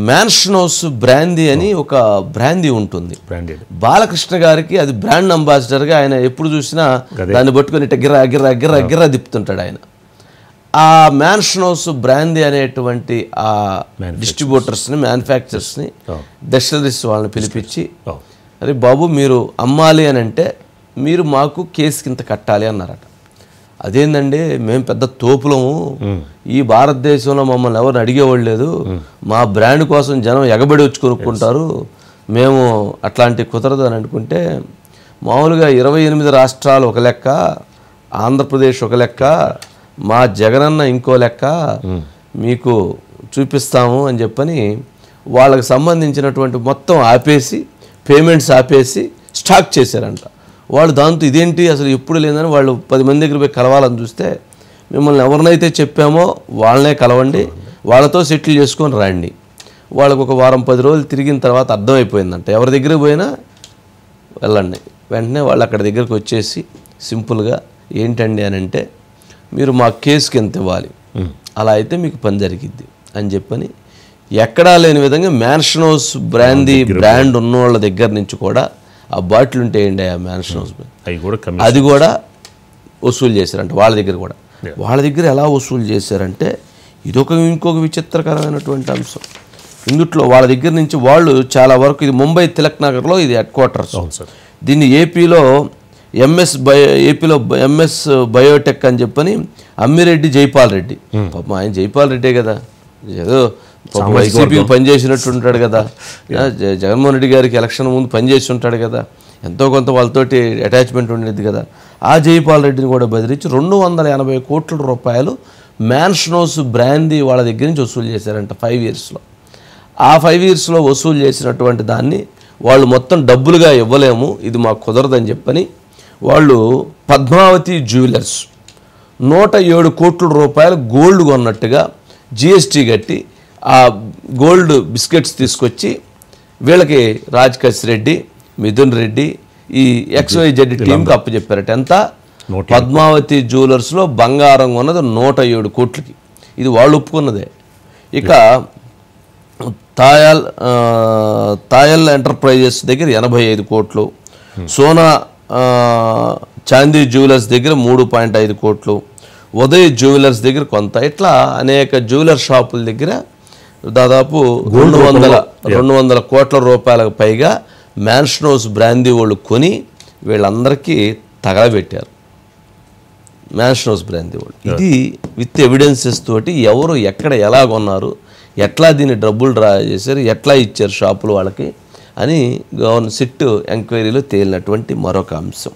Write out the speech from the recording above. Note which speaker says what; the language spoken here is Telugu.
Speaker 1: మ్యాన్షన్ హౌస్ బ్రాందీ అని ఒక బ్రాందీ ఉంటుంది. బాలకృష్ణ గారికి అది బ్రాండ్ అంబాసిడర్గా ఆయన ఎప్పుడు చూసినా దాన్ని పట్టుకొని ఇట్లా గిర్రా గిర్రా గిర్రా గిర్రా తిప్పుతుంటాడు ఆయన. ఆ మ్యాన్షన్ హౌస్ బ్రాందీ అనేటువంటి ఆ డిస్ట్రిబ్యూటర్స్ని, మ్యానుఫ్యాక్చరర్స్ని, డెస్టిలరీస్ వాళ్ళని పిలిపించి, అరే బాబు మీరు అమ్మాలి అని అంటే మీరు మాకు కేసుకి ఇంత కట్టాలి అన్నారట. అదేందండి మేము పెద్ద తోపులము, ఈ భారతదేశంలో మమ్మల్ని ఎవరిని అడిగేవాళ్ళు లేదు, మా బ్రాండ్ కోసం జనం ఎగబడి వచ్చి కొనుక్కుంటారు, మేము అట్లాంటి కుదరదు అని అనుకుంటే, మామూలుగా 28 రాష్ట్రాలు ఒక లెక్క, ఆంధ్రప్రదేశ్ ఒక లెక్క, మా జగనన్న ఇంకో లెక్క, మీకు చూపిస్తాము అని చెప్పని వాళ్ళకి సంబంధించినటువంటి మొత్తం ఆపేసి, పేమెంట్స్ ఆపేసి స్టాక్ చేశారంట. వాళ్ళు దాంతో ఇదేంటి అసలు ఎప్పుడు లేదని వాళ్ళు 10 మంది దగ్గర పోయి కలవాలని చూస్తే, మిమ్మల్ని ఎవరినైతే చెప్పామో వాళ్ళనే కలవండి, వాళ్ళతో సెటిల్ చేసుకొని రండి. వాళ్ళకు ఒక వారం 10 రోజులు తిరిగిన తర్వాత అర్థమైపోయిందంట, ఎవరి దగ్గరికి పోయినా వెళ్ళండి. వెంటనే వాళ్ళు అక్కడ దగ్గరికి వచ్చేసి సింపుల్గా ఏంటండి అని అంటే, మీరు మా కేసుకి ఎంత ఇవ్వాలి, అలా అయితే మీకు పని జరిగిద్ది అని చెప్పని ఎక్కడా లేని విధంగా మ్యాన్షన్ హౌస్ బ్రాందీ బ్రాండ్ ఉన్నవాళ్ళ దగ్గర నుంచి కూడా ఆ బాటిల్ ఉంటాయండి, ఆ మ్యాన్షన్ హౌస్ అది కూడా వసూలు చేశారంట వాళ్ళ దగ్గర కూడా. వాళ్ళ దగ్గర ఎలా వసూలు చేశారంటే ఇంకొక విచిత్రకరమైనటువంటి అంశం. ఇందుట్లో వాళ్ళ దగ్గర నుంచి వాళ్ళు చాలా వరకు, ఇది ముంబై తిలక్ నగర్లో ఇది హెడ్ క్వార్టర్స్. దీన్ని ఏపీలో ఎంఎస్ బయోటెక్ అని చెప్పని అమ్మిరెడ్డి జైపాల్ రెడ్డి, పాపం ఆయన జైపాల్ రెడ్డే కదా, ఏదో వైసీపీకి పనిచేసినట్టు ఉంటాడు కదా, జగన్మోహన్ రెడ్డి గారికి ఎలక్షన్ ముందు పనిచేసి ఉంటాడు కదా, ఎంతో కొంత వాళ్ళతోటి అటాచ్మెంట్ ఉండేది కదా. ఆ జైపాల్ రెడ్డిని కూడా బెదిరించి 280 కోట్ల రూపాయలు మ్యాన్షన్ హౌస్ బ్రాందీ వాళ్ళ దగ్గర నుంచి వసూలు చేశారంట 5 ఇయర్స్లో. ఆ 5 ఇయర్స్లో వసూలు చేసినటువంటి దాన్ని వాళ్ళు మొత్తం డబ్బులుగా ఇవ్వలేము, ఇది మాకు కుదరదని చెప్పని వాళ్ళు పద్మావతి జ్యువెలర్స్ 107 కోట్ల రూపాయలు గోల్డ్ కొన్నట్టుగా జిఎస్టీ కట్టి ఆ గోల్డ్ బిస్కెట్స్ తీసుకొచ్చి వీళ్ళకి రాజకేశ్ రెడ్డి, మిథున్ రెడ్డి, ఈ XYZ టీంకి అప్పు చెప్పారట. ఎంత? పద్మావతి జ్యువెలర్స్లో బంగారం కొన్నది 107 కోట్లకి. ఇది వాళ్ళు ఒప్పుకున్నదే. ఇక తాయల్ ఎంటర్ప్రైజెస్ దగ్గర 85 కోట్లు, సోనా చాందీ జ్యువెలర్స్ దగ్గర 3.5 కోట్లు, ఉదయ్ జ్యువెలర్స్ దగ్గర కొంత, ఇట్లా అనేక జ్యువెలర్ షాపుల దగ్గర దాదాపు 200 కోట్ల రూపాయలకు పైగా మ్యాన్షన్ హౌస్ బ్రాందీ వాళ్ళు కొని వీళ్ళందరికీ తగలబెట్టారు. మ్యాన్షన్ హౌస్ బ్రాందీ వాళ్ళు ఇది విత్ ఎవిడెన్సెస్ తోటి ఎవరు ఎక్కడ ఎలా కొన్నారు, ఎట్లా దీన్ని డబ్బులు డ్రా చేశారు, ఎట్లా ఇచ్చారు షాపులు వాళ్ళకి అని సిట్ ఎంక్వైరీలో తేలినటువంటి మరొక అంశం.